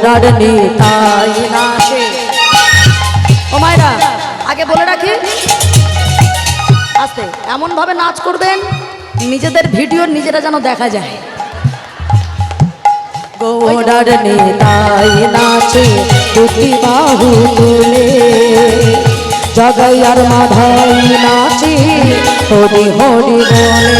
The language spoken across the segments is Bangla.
গৌরার নিতাই নাচে। ও মায়েরা আগে বলে রাখি, আস্তে এমন ভাবে নাচ করবেন নিজেদের ভিডিও নিজেরা যেন দেখা যায়। গৌরার নিতাই নাচে দুটি বাহু তুলে, জগাই আর মাধাই নাচে হরি হরি বলে।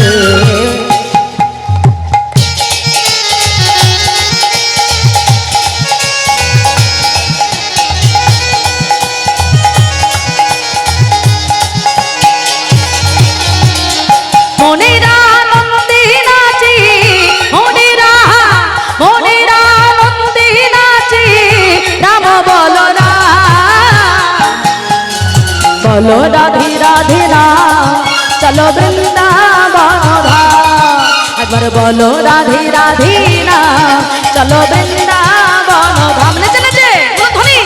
বলো রাধে রাধে রাম চলো বৃন্দাবন ধাম, একবার বলো রাধে রাধে রাম চলো বৃন্দাবন ধাম। নেচে নেচে ধ্বনি।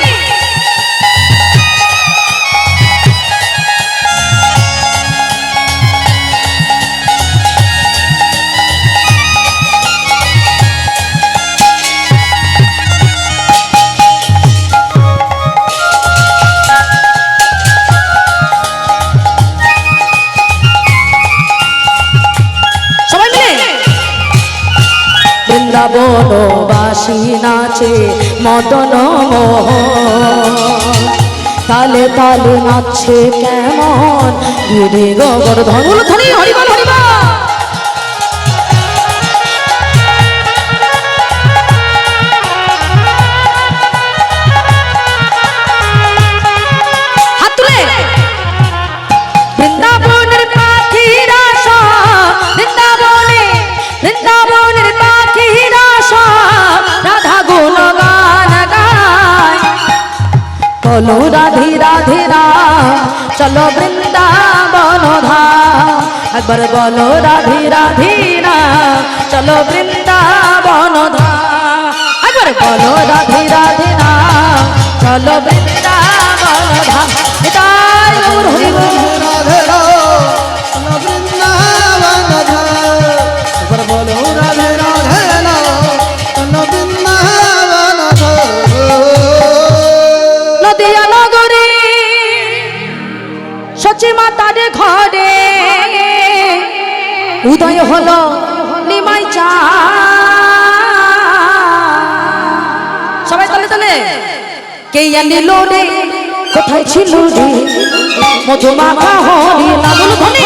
বনবাসী নাচে মদন মোহন, তালে তালে নাচছে কেমন গিরি গোবর্ধন। ধ্বনি হরিবল হরিবল। হাত তুলে বৃন্দাবনের পাখিরা সব, বৃন্দাবনে বৃন্দাবনের পাখিরা সব রাধা গুণগান গায়। বলো রাধে রাধে রাম চলো বৃন্দাবন ধাম, একবার বলো রাধে রাধে রাম চলো বৃন্দাবন ধাম, একবার বলো রাধে রাধে রাম চলো বৃন্দাবন ধাম। নিতাই গৌর হরি বল। রাধে রাম বৃন্দাবন ধাম, একবার বলো রাধে রাধে রাম বৃন্দাবন ধাম। নদিয়া নগরে সচি মাতার ঘরে উদয় হলো নিমাই চাঁদ। সবাই তালে তালে। কে আনিল রে কোথায় ছিল রে মধুমাখা হরি নাম ধ্বনি।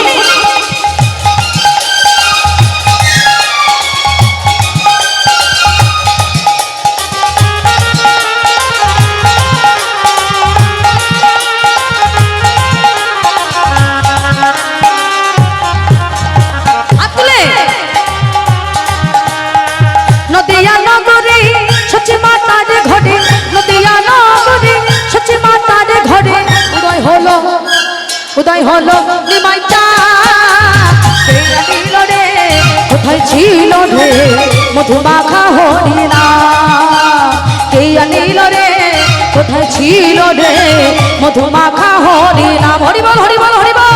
নদিয়া নগরে সচি মাতার ঘরে, নদিয়া নগরে সচি মাতার ঘরে উদয় হলো নিমাই চাঁদ। রে কোথায় ছিল রে মধুমাখা হরি নাম, কে আনিল রে কোথায় ছিল রে মধুমাখা হরি নাম। হরিবল হরিবল হরিবল।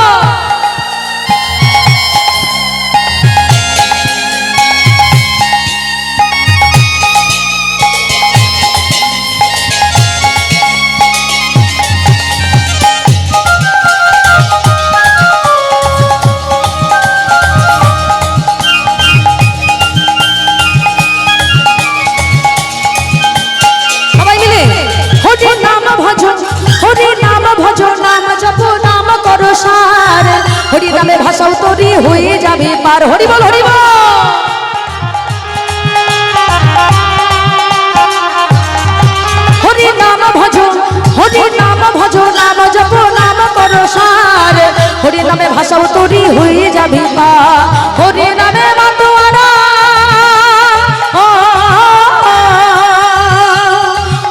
হরি নামে ভাষাও তরি হয়ে যাবে পার। হরিবল হরিবল। হরি নাম ভজ, হরি নাম ভজ, নাম জপ নাম করো সার, হরি নামে ভাষাও তরি হয়ে যাবে পার। হরি নামে মাতোয়ারা,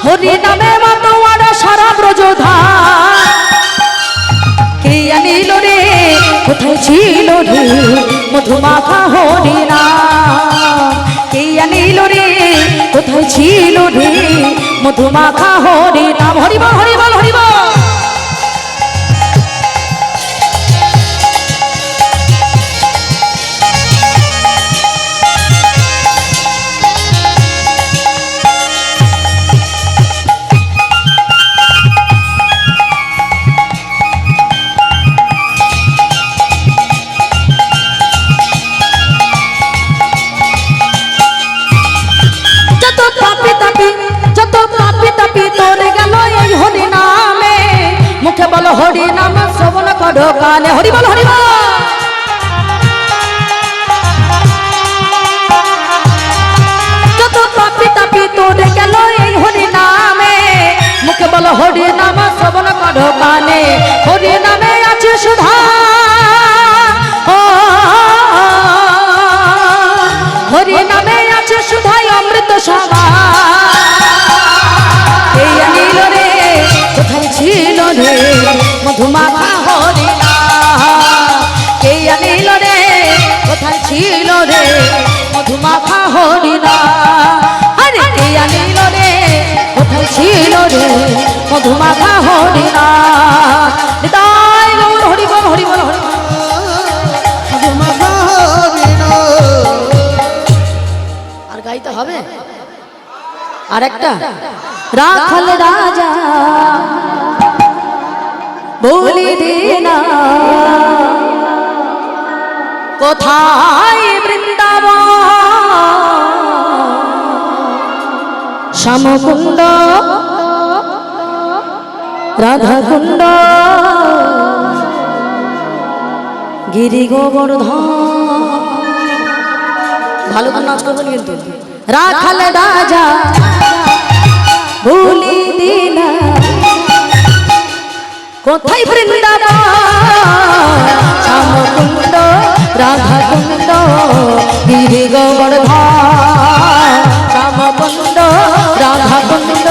হরি নামে মাতোয়ারা সারা ব্রজধাম। কে আনিল রে কোথায় ছিল রে মধুমাখা হরি নাম, কে আনিল রে কোথায় ছিল রে মধুমাখা হরি নাম। হরিবল হরিবল হরিবল। করো কানে হরি বল হরি বল যত পাপি তাপি তোরে গেল এই হরি নামে মুখে বল হরি নাম শ্রবণ করো কানে হরি নামে আছে সুধা ও হরি নামে আছে সুধাই অমৃত সভা এই নীল রে কোথায় ছিল রে মধুমাখা হরি এই নীল রে কোথায় ছিল রে মধুমাখা হরি আরে এই নীল রে কোথায় ছিল রে মধুমাখা হরি নিতাই গৌর হরি বল হরি বল হরি মধুমাখা হরি আর গাইতে হবে আর একটা রাখাল রাজা বলি দিনা কোথায় বৃন্দাবন শ্যামকুণ্ড রাধাকুণ্ড গিরি গোবর্ধন ভালো করে নাচ করবেন কিন্তু রাখাল রাজা ভুলি দিনা কোথায় বৃন্দাবন শ্যামকুণ্ড রাধাকুণ্ড গিরি গোবর্ধন শ্যামকুণ্ড রাধাকুণ্ড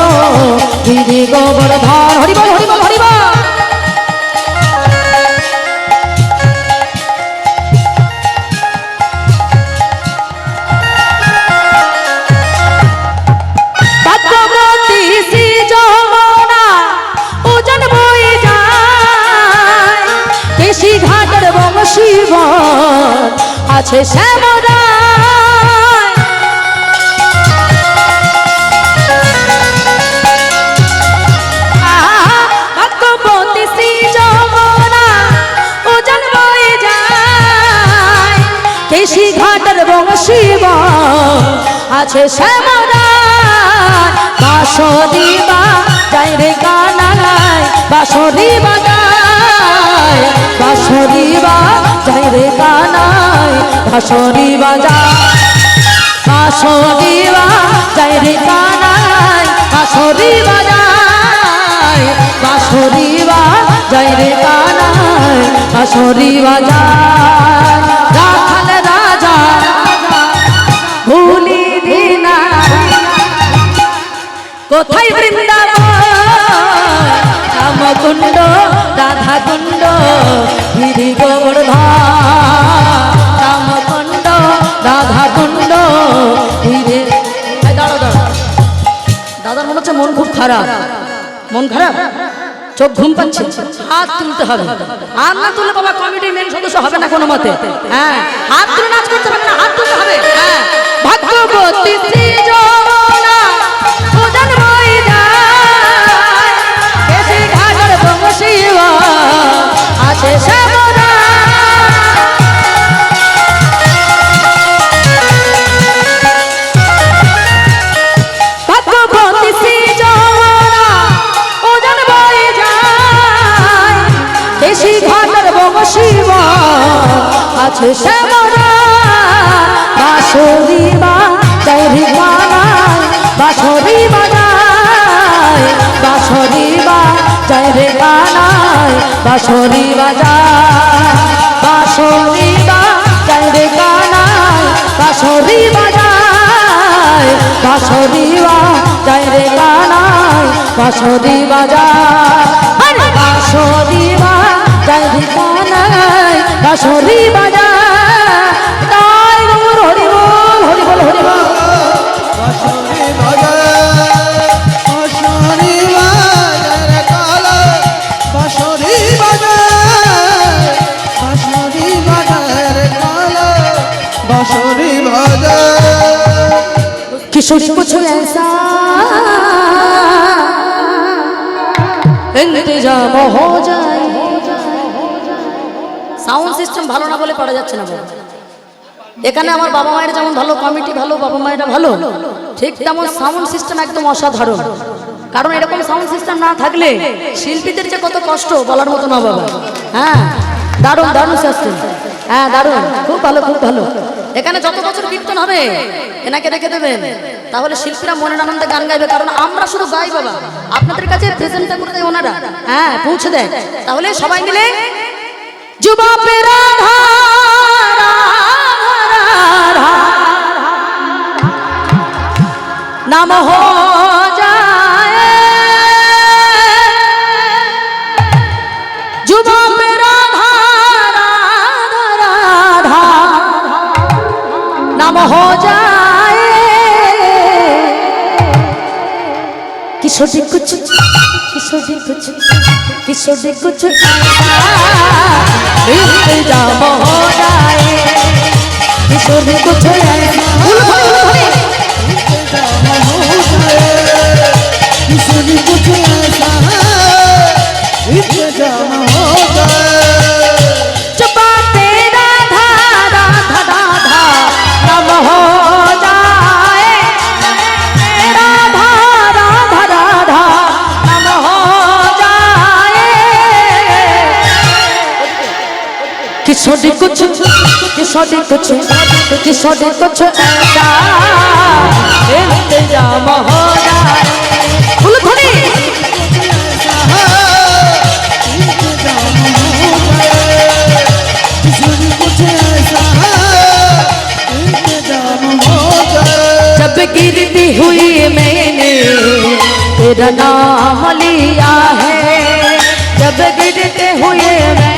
গিরি গোবর্ধন হরি বল হরি বল হরি বল আছে শ্যামরায় ভগবতী শ্রী যমুনা উজান বয়ে যায় কেশি ঘাটের বংশীব আছে শ্যামরায় বাঁশরি বাজায় রে কানায় বাঁশরি বাজায় বাঁশরি বাজায় রে কানায় বাঁশরি বাজায় বাঁশরি বাজায় রে কানায় বাঁশরি বাজায় বাঁশরি বাজায় রে কানায় বাঁশরি বাজায় রাখাল রাজা ভুলি দিনা কোথায় বৃন্দাবন শ্যামকুণ্ড রাধাকুণ্ড গিরি গোবর্ধন শ্যামকুণ্ড রাধাকুণ্ড গিরি দাঁড়ো দাঁড়ো দাদার মনে হচ্ছে মন খুব খারাপ মন খারাপ চোখ ঘুম পাচ্ছে হাত তুলতে হবে হাত না তুললে বাবা কমিটির মেন সদস্য হবে না কোনো মতে হ্যাঁ হাত তুলে নাচ করতে হবে না হাত তুলতে হবে হ্যাঁ ভগবতী শ্রী যমুনা উজান বয়ে যায় কেশি ঘাটের বংশীব আছে শ্যামরায় ভগবতী শ্রী যমুনা উজান বয়ে যায় কেশি ঘাটের বংশীব আছে শ্যামরায় বাঁশরি বাজায় রে কানায় বাঁশরি বাজায় বাঁশরি বাজায় রে কানায় বাঁশরি বাজায় বাঁশরি বাজায় রে কানায় বাঁশরি বাজায় বাঁশরি বাজায় রে কানায় বাঁশরি বাজায় আরে বাঁশরি বাজায় রে কানায় বাঁশরি বাজায় তাই গৌর হরি বল হরি বল হরি বল বাঁশরি বাজায় বাঁশরি বাজায় রে কালা বাঁশরি বাজায় বাঁশরি বাজায় রে কালা বাঁশরি বাজায় किशोर कुछ ऐसा इंतजाम हो जाए সাউন্ড সিস্টেম ভালো না বলে পড়া যাচ্ছে না বাবা এখানে আমার বাবা মায়ের যেমন ভালো কমিটি ভালো বাবা মায়েরা ভালো ঠিক তেমন সাউন্ড সিস্টেম একদম অসাধারণ কারণ এরকম সাউন্ড সিস্টেম না থাকলে শিল্পীদের যে কত কষ্ট বলার মতো না বাবা। হ্যাঁ দারুণ দারুণ সিস্টেম, হ্যাঁ দারুণ, খুব ভালো খুব ভালো। এখানে যত বছর কীর্তন হবে এনাকে রেখে দেবেন, তাহলে শিল্পীরা মনের আনন্দে গান গাইবে। কারণ আমরা শুধু গাই বাবা, আপনাদের কাছে প্রেজেন্টটা করে দেয় ওনারা, হ্যাঁ পৌঁছে দেয়। তাহলে সবাই মিলে যুবপে রাধা নাম হো যায়, যুবপে রাধা রাধা রাধা नाम हो जाए। किशोरी कुछ किशोरी कुछ किशोरी कुछ इंतजाम हो जाए, किशोरी कुछ किशोरी कुछ ऐसा इंतजाम हो जाए। चुपा तेरा राधा राधा राधा नाम हो जाए, राधा राधा राधा नाम हो जाए। किशोरी कुछ किशोरी कुछ किशोरी कुछ ऐसा इंतजाम हो जाए। फुलधनी किशोरी कुछ ऐसा इंतजाम हो जाए। जब गिरती हुई मैंने तेरा नाम लिया है, जब गिरते हुए मैंने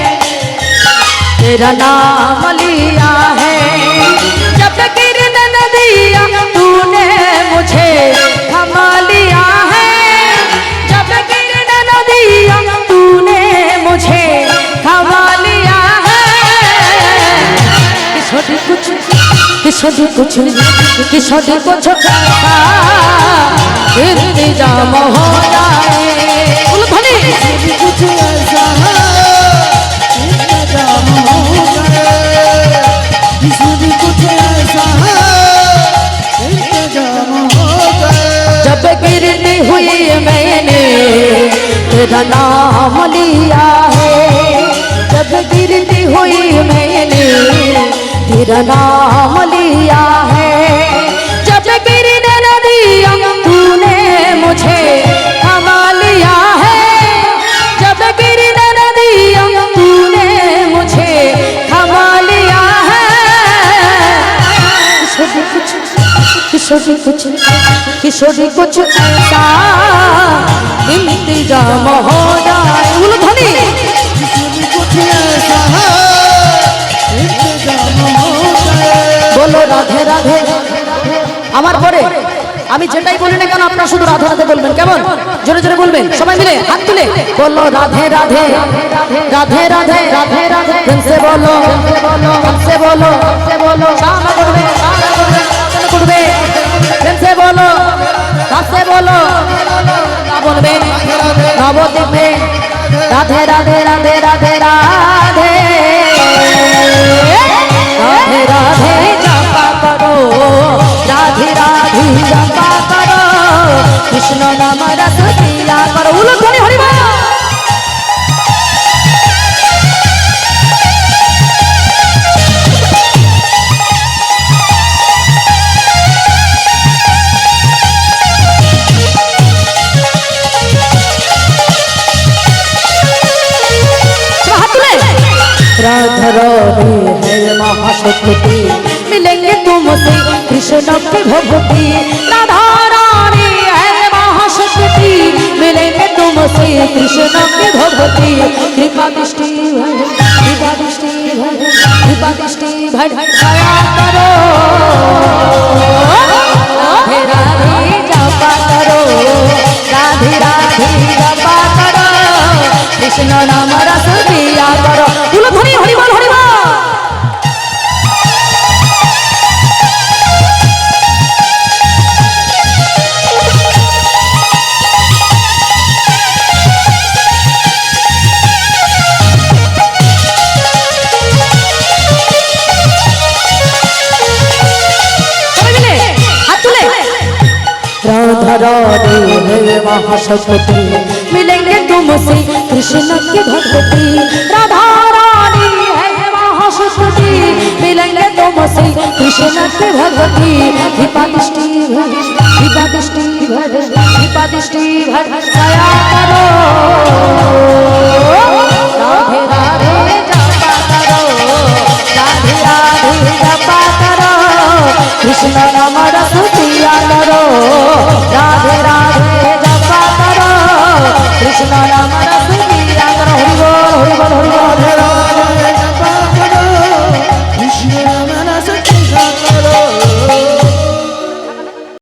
तेरा नाम लिया है, जब गिरने न दिया तूने मुझे थमा लिया है, जब गिरने न दिया तूने मुझे थमा लिया है। किशोरी कुछ किशोरी कुछ किशोरी कुछ ऐसा इंतजाम हो जाए। फुलधनी कुछ ऐसा इंतजाम हो जाए। किशोरी कुछ ऐसा इंतजाम हो जाए। जब गिरती हुई मैंने तेरा नाम लिया है, जब गिरती हुई मैंने तेरा नाम लिया है, जब गिरने न दिया तूने मुझे थमा लिया है, जब गिरने न दिया तूने मुझे थमा लिया है। किशोरी कुछ किशोरी कुछ किशोरी कुछ ऐसा इंतजाम हो जाए। उलधनी किशोरी कुछ ऐसा इंतजाम हो जाए। बोलो राधे राधे। আমার পরে আমি যেটাই বলি না কেন আপনারা শুধু রাধে রাধে বলবেন, কেমন? জোরে জোরে বলবেন সবাই মিলে হাত তুলে। বলো রাধে রাধে রাধে রাধে রাধে রাধে, প্রেমসে বলো প্রেমসে বলো শ্যামা করবে করবে, প্রেমসে বলো রাধে বলো না বলবে নবদ্বীপে রাধে রাধে রাধে রাধে রাধে राधे राधे जपा करो, राधे राधे जपा करो, कृष्ण नाम रस पिया करो। उलधनी हरिबा राधा रानी है महाशक्ति, मिलेंगे तुमसे कृष्ण की भक्ति। राधा रानी है महाशक्ति, मिलेंगे तुमसे कृष्ण की भक्ति। कृपा दृष्टि कृपा दृष्टि कृपा दृष्टि दया करो, राधे राधे जपा करो, राधे राधे जपा करो, कृष्ण नाम रस पिया करो। उलधनी हरिबल हरिबल। राधा रानी है महाशक्ति मिलेंगे तुमसे कृष्ण की भक्ति राधा रानी है महाशक्ति मिलेंगे तुमसे कृष्ण की भक्ति दीपादृष्टि भर दीपादृष्टि भर दीपादृष्टि भर दया करो राधे राधे जपा करो राधे राधे जपा करो कृष्ण नाम